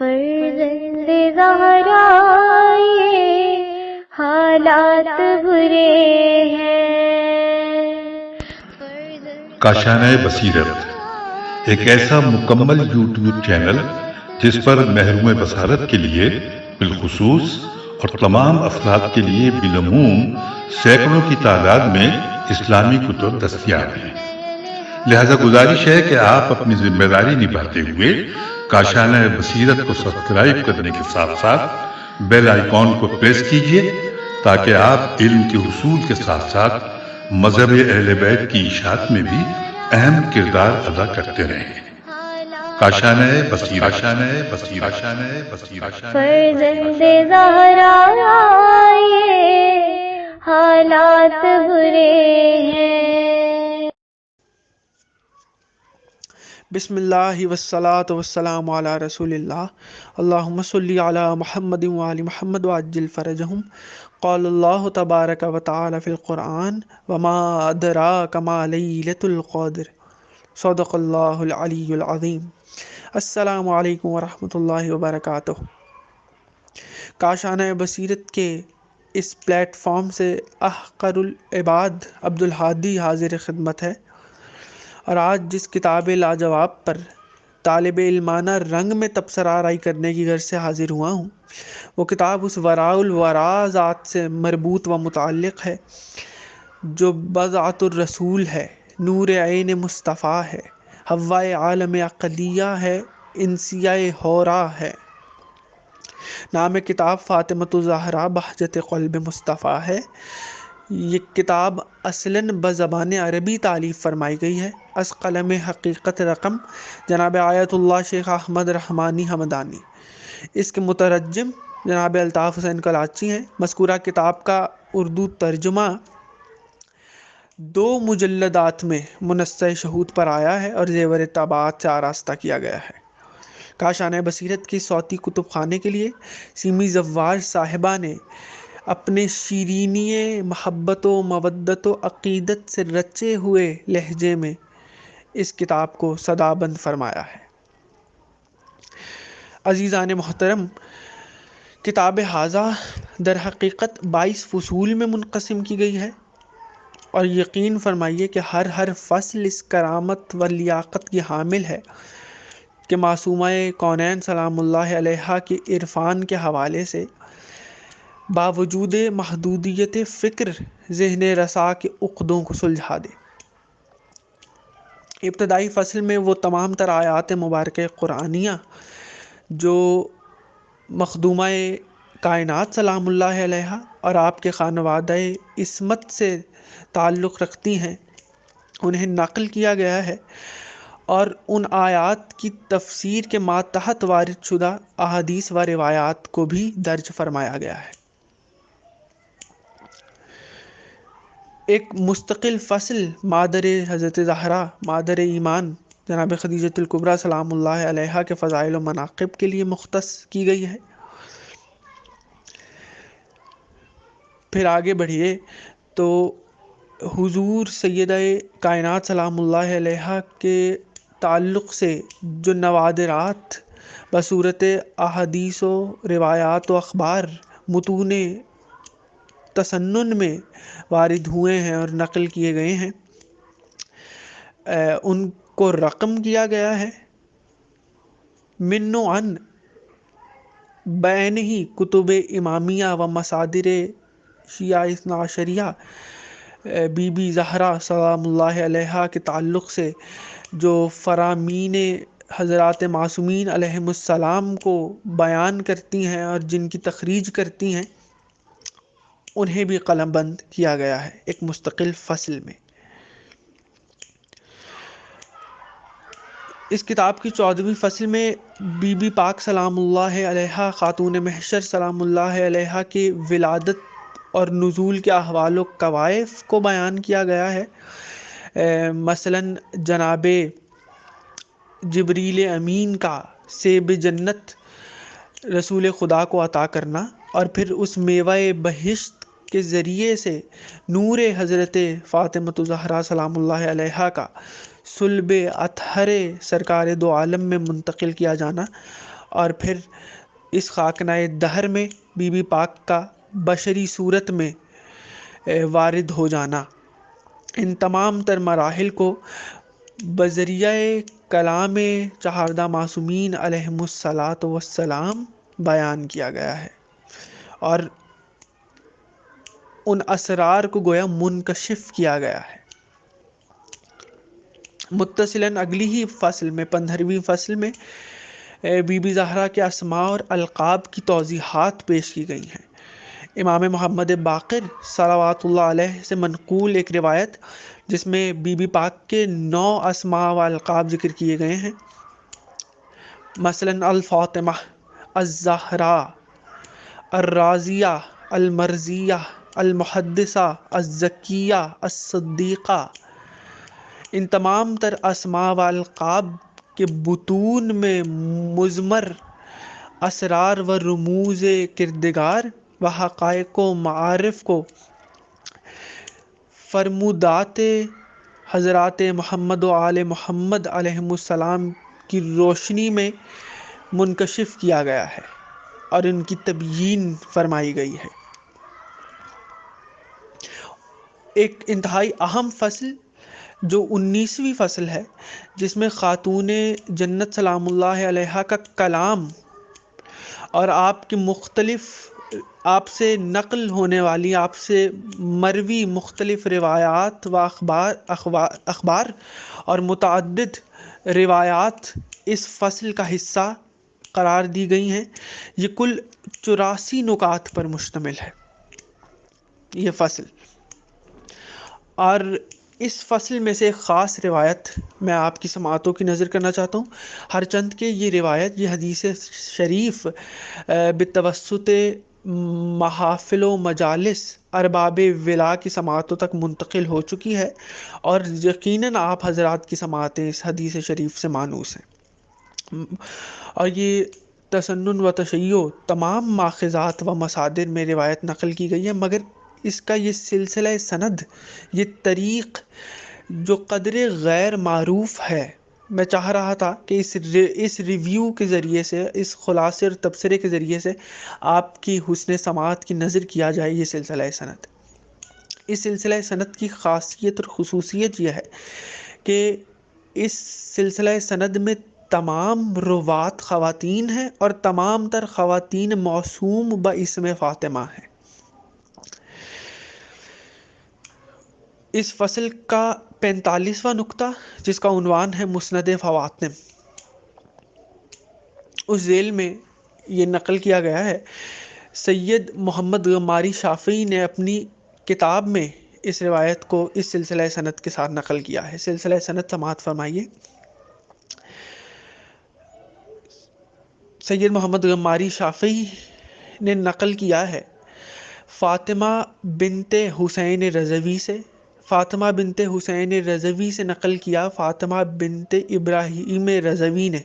فرزند زہرا یہ حالات برے ہیں۔ کاشانۂ بصیرت ایک ایسا مکمل یوٹیوب چینل جس پر محروم بصارت کے لیے بالخصوص اور تمام افراد کے لیے بالعموم سینکڑوں کی تعداد میں اسلامی کتب دستیاب ہیں۔ لہذا گزارش ہے کہ آپ اپنی ذمہ داری نبھاتے ہوئے کاشانۂ بصیرت کو سبسکرائب کرنے کے ساتھ ساتھ بیل آئیکن کو پریس کیجیے تاکہ آپ علم کے حصول کے ساتھ ساتھ مذہب اہل بیت کی اشاعت میں بھی اہم کردار ادا کرتے رہیں۔ کاشانۂ بصیرت، کاشانۂ بصیرت، کاشانۂ بصیرت۔ فرزند زہرا یہ حالات برے ہیں۔ بسم اللہ والصلاة والسلام علی رسول اللہ، اللہم صلی علی محمد وآل محمد وعجل فرجہم۔ قال اللہ تبارک و تعالی فی القرآن وما ادراک ما لیلۃ القدر، صدق اللہ العلی العظیم۔ السلام علیکم ورحمۃ اللہ وبرکاتہ۔ کاشانۂ بصیرت کے اس پلیٹ فارم سے احقر العباد عبدالہادی حاضر خدمت ہے، اور آج جس کتاب لاجواب پر طالب علمانہ رنگ میں تبصرہ آرائی کرنے کی غرض سے حاضر ہوا ہوں، وہ کتاب اس وراء الورا ذات سے مربوط و متعلق ہے جو بضعۃ الرسول ہے، نور عین مصطفیٰ ہے، ہوائے عالم عقلیہ ہے، انسیہ حورا ہے۔ نام کتاب فاطمۃ الزہرا بہجت قلب مصطفیٰ ہے۔ یہ کتاب اصلاً بزبان عربی تالیف فرمائی گئی ہے از قلم حقیقت رقم جناب آیت اللہ شیخ احمد رحمانی حمدانی۔ اس کے مترجم جناب الطاف حسین کلاچی ہیں۔ مذکورہ کتاب کا اردو ترجمہ 2 مجلدات میں منصہ شہود پر آیا ہے اور زیور طباعت سے آراستہ کیا گیا ہے۔ کاشانۂ بصیرت کی صوتی کتب خانے کے لیے سیمی زوار صاحبہ نے اپنے شیرینی محبت و مودت و عقیدت سے رچے ہوئے لہجے میں اس کتاب کو صدابند فرمایا ہے۔ عزیزان محترم، کتاب ھذا در حقیقت 22 فصول میں منقسم کی گئی ہے، اور یقین فرمائیے کہ ہر فصل اس کرامت و لیاقت کی حامل ہے کہ معصومہ کونین سلام اللہ علیہا کے عرفان کے حوالے سے باوجود محدودیت فکر ذہن رسا کے عقدوں کو سلجھا دے۔ ابتدائی فصل میں وہ تمام تر آیات مبارکہ قرآنیہ جو مخدومہ کائنات سلام اللہ علیہا اور آپ کے خانوادہ عصمت سے تعلق رکھتی ہیں انہیں نقل کیا گیا ہے، اور ان آیات کی تفسیر کے ماتحت وارد شدہ احادیث و روایات کو بھی درج فرمایا گیا ہے۔ ایک مستقل فصل مادر حضرت زہرا، مادر ایمان جناب خدیجۃ الکبریٰ سلام اللہ علیہا کے فضائل و مناقب کے لیے مختص کی گئی ہے۔ پھر آگے بڑھیے تو حضور سیدہ کائنات سلام اللہ علیہا کے تعلق سے جو نوادرات بصورت احادیث و روایات و اخبار متون تسنن میں وارد ہوئے ہیں اور نقل کیے گئے ہیں، ان کو رقم کیا گیا ہے من و عن بین ہی کتب امامیہ و مصادر شیعہ اثنا عشریہ بی بی زہرا سلام اللہ علیہا کے تعلق سے جو فرامین حضرات معصومین علیہم السلام کو بیان کرتی ہیں اور جن کی تخریج کرتی ہیں، انہیں بھی قلم بند کیا گیا ہے ایک مستقل فصل میں۔ اس کتاب کی 14ویں فصل میں بی بی پاک سلام اللہ علیہا خاتون محشر سلام اللہ علیہا کی ولادت اور نزول کے احوال و کوائف کو بیان کیا گیا ہے۔ مثلاً جناب جبریل امین کا سیب جنت رسول خدا کو عطا کرنا، اور پھر اس میوہ بہشت کے ذریعے سے نور حضرت فاطمۃ الزہرا سلام اللہ علیہا کا صلب اطہر سرکار دو عالم میں منتقل کیا جانا، اور پھر اس خاکنائے دہر میں بی بی پاک کا بشری صورت میں وارد ہو جانا، ان تمام تر مراحل کو بذریعہ کلام چہاردہ معصومین علیہم الصلاۃ والسلام بیان کیا گیا ہے، اور ان اسرار کو گویا منکشف کیا گیا ہے۔ متصلاً اگلی ہی فصل میں 15ویں فصل میں بی بی زہرا کے اسماء اور القاب کی توضیحات پیش کی گئی ہیں۔ امام محمد باقر صلوات اللہ علیہ سے منقول ایک روایت جس میں بی بی پاک کے 9 اسماء و القاب ذکر کیے گئے ہیں، مثلاً الفاطمہ، الزہراء، الرازیہ، المرضیہ، المحدثہ، الزکیہ، الصدیقہ۔ ان تمام تر اسماء و القاب کے بطون میں مضمر اسرار و رموز کردگار و حقائق و معارف کو فرمودات حضرات محمد و آل محمد علیہم السلام کی روشنی میں منکشف کیا گیا ہے اور ان کی تبیین فرمائی گئی ہے۔ ایک انتہائی اہم فصل جو 19ویں فصل ہے، جس میں خاتون جنت سلام اللہ علیہا کا کلام اور آپ کی مختلف آپ سے نقل ہونے والی، آپ سے مروی مختلف روایات و اخبار اور متعدد روایات اس فصل کا حصہ قرار دی گئی ہیں۔ یہ کل 84 نکات پر مشتمل ہے یہ فصل، اور اس فصل میں سے ایک خاص روایت میں آپ کی سماعتوں کی نظر کرنا چاہتا ہوں، ہر چند کے یہ روایت، یہ حدیث شریف بتوسط محافل و مجالس ارباب ولا کی سماعتوں تک منتقل ہو چکی ہے، اور یقیناً آپ حضرات کی سماعتیں اس حدیث شریف سے مانوس ہیں، اور یہ تسنن و تشیع تمام ماخذات و مصادر میں روایت نقل کی گئی ہے، مگر اس کا یہ سلسلہ سند، یہ طریق جو قدر غیر معروف ہے، میں چاہ رہا تھا کہ اس ریویو کے ذریعے سے، اس خلاصے اور تبصرے کے ذریعے سے آپ کی حسن سماعت کی نظر کیا جائے یہ سلسلہ سند۔ اس سلسلہ سند کی خاصیت اور خصوصیت یہ ہے کہ اس سلسلہ سند میں تمام روات خواتین ہیں، اور تمام تر خواتین موسوم باسم فاطمہ ہیں۔ اس فصل کا 45واں نقطہ، جس کا عنوان ہے مسند فواطم، اس ذیل میں یہ نقل کیا گیا ہے۔ سید محمد غماری شافعی نے اپنی کتاب میں اس روایت کو اس سلسلہ سند کے ساتھ نقل کیا ہے۔ سلسلہ سند سماعت فرمائیے۔ سید محمد غماری شافعی نے نقل کیا ہے فاطمہ بنت حسین رضوی سے، فاطمہ بنت حسین رضوی سے نقل کیا فاطمہ بنت ابراہیم رضوی نے،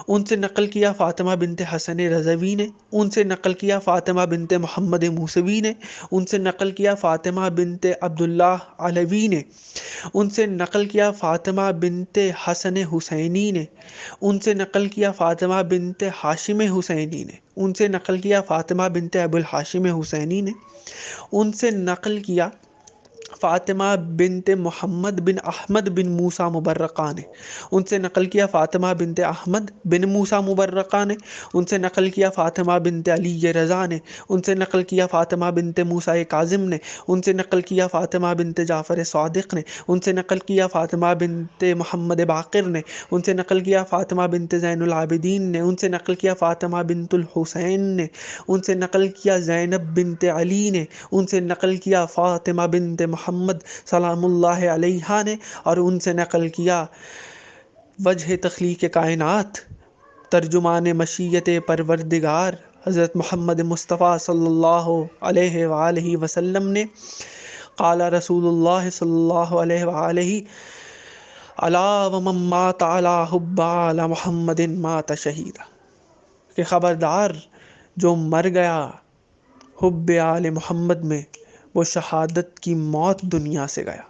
ان سے نقل کیا فاطمہ بنت حسن رضوی نے، ان سے نقل کیا فاطمہ بنت محمد موسوی نے، ان سے نقل کیا فاطمہ بنت عبداللہ علوی نے، ان سے نقل کیا فاطمہ بنت حسن حسینی نے، ان سے نقل کیا فاطمہ بنت ہاشم حسینی نے، ان سے نقل کیا فاطمہ بنت ابو الہاشم حسینی نے، ان سے نقل کیا فاطمہ بنت محمد بن احمد بن موسیٰ مبرقہ نے، ان سے نقل کیا فاطمہ بنت احمد بن موسیٰ مبرقہ نے، ان سے نقل کیا فاطمہ بنت علی رضا نے، ان سے نقل کیا فاطمہ بنت موسیٰ کاظم نے، ان سے نقل کیا فاطمہ بنت جعفر صادق نے، ان سے نقل کیا فاطمہ بنت محمد باقر نے، ان سے نقل کیا فاطمہ بنت زین العابدین نے، ان سے نقل کیا فاطمہ بنت الحسین نے، ان سے نقل کیا زینب بنت علی نے، ان سے نقل کیا فاطمہ بنت محمد سلام اللہ علیہا نے، اور ان سے نقل کیا وجہ تخلیق کائنات، ترجمان مشیت پروردگار حضرت محمد مصطفیٰ صلی اللہ علیہ وآلہ وسلم نے، قال رسول اللہ صلی اللہ علیہ وآلہ الا ومن مات علی حب آل محمد مات شہیدا، کہ خبردار جو مر گیا حب آل محمد میں، وہ شہادت کی موت دنیا سے گیا۔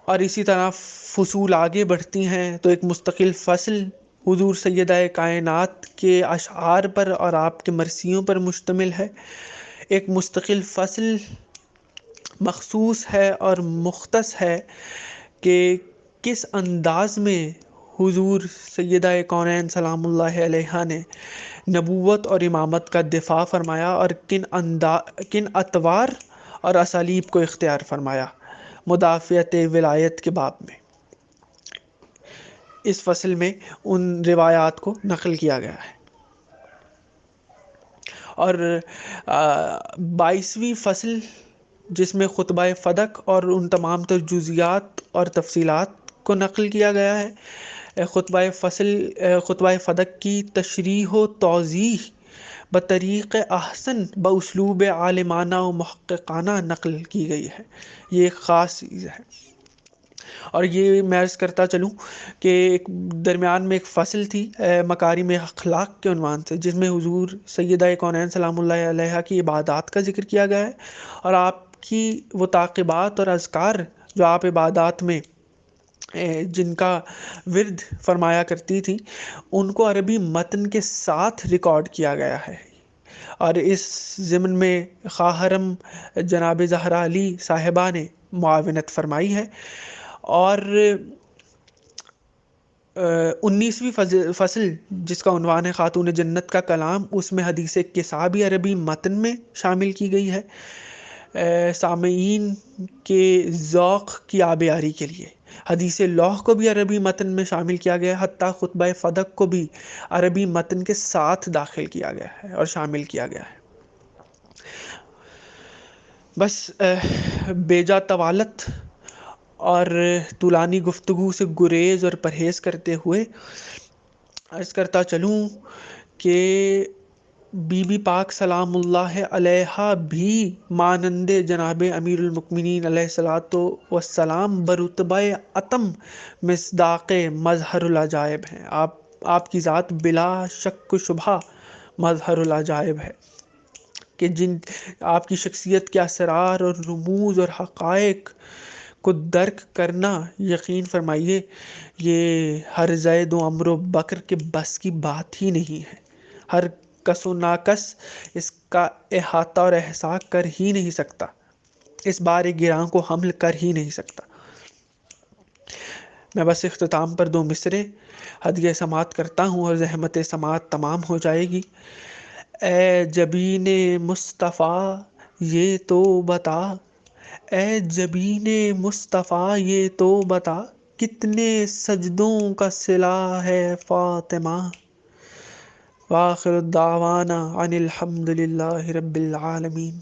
اور اسی طرح فصول آگے بڑھتی ہیں تو ایک مستقل فصل حضور سیدہ کائنات کے اشعار پر اور آپ کے مرثیوں پر مشتمل ہے. ایک مستقل فصل مخصوص ہے اور مختص ہے کہ کس انداز میں حضور سیدہ کونین سلام اللہ علیہا نے نبوت اور امامت کا دفاع فرمایا اور کن اطوار اور اسالیب کو اختیار فرمایا مدافعت ولایت کے باب میں. اس فصل میں ان روایات کو نقل کیا گیا ہے. اور 22ویں فصل جس میں خطبہ فدق اور ان تمام تر جزیات اور تفصیلات کو نقل کیا گیا ہے. خطبہ فدق کی تشریح و توضیح بطریق احسن باسلوب عالمانہ و محققانہ نقل کی گئی ہے. یہ ایک خاص چیز ہے. اور یہ میں عرض کرتا چلوں کہ ایک درمیان میں ایک فصل تھی مکارم اخلاق کے عنوان سے، جس میں حضور سیدہ کونین سلام اللہ علیہا کی عبادات کا ذکر کیا گیا ہے اور آپ کی وہ تعقیبات اور اذکار جو آپ عبادات میں جن کا ورد فرمایا کرتی تھی ان کو عربی متن کے ساتھ ریکارڈ کیا گیا ہے. اور اس ضمن میں خواہرم جناب زہرا علی صاحبہ نے معاونت فرمائی ہے. اور 19ویں فصل جس کا عنوان ہے خاتون جنت کا کلام، اس میں حدیث کسا بھی عربی متن میں شامل کی گئی ہے سامعین کے ذوق کی آبیاری کے لیے. حدیث لوح کو بھی عربی متن میں شامل کیا گیا ہے، حتیٰ خطبہ فدق کو بھی عربی متن کے ساتھ داخل کیا گیا ہے اور شامل کیا گیا ہے. بس بیجا طوالت اور طولانی گفتگو سے گریز اور پرہیز کرتے ہوئے عرض کرتا چلوں کہ بی بی پاک سلام اللہ علیہا بھی مانند جناب امیر المؤمنین علیہ الصلوۃ والسلام برتبہ اتم مصداق مظہر العجائب ہیں. آپ کی ذات بلا شک و شبہ مظہر العجائب ہے کہ جن آپ کی شخصیت کے اسرار اور رموز اور حقائق کو درک کرنا یقین فرمائیے یہ ہر زید و عمر و بکر کے بس کی بات ہی نہیں ہے. ہر کس و ناکس اس کا احاطہ اور احصاء کر ہی نہیں سکتا، اس بار گراں کو حمل کر ہی نہیں سکتا. میں بس اختتام پر 2 مصرے ہدیہ سماعت کرتا ہوں اور زحمت سماعت تمام ہو جائے گی. اے جبین مصطفیٰ یہ تو بتا، اے جبین مصطفیٰ یہ تو بتا، کتنے سجدوں کا صلہ ہے فاطمہ. وآخر الدعوانا ان الحمد للہ رب العالمین.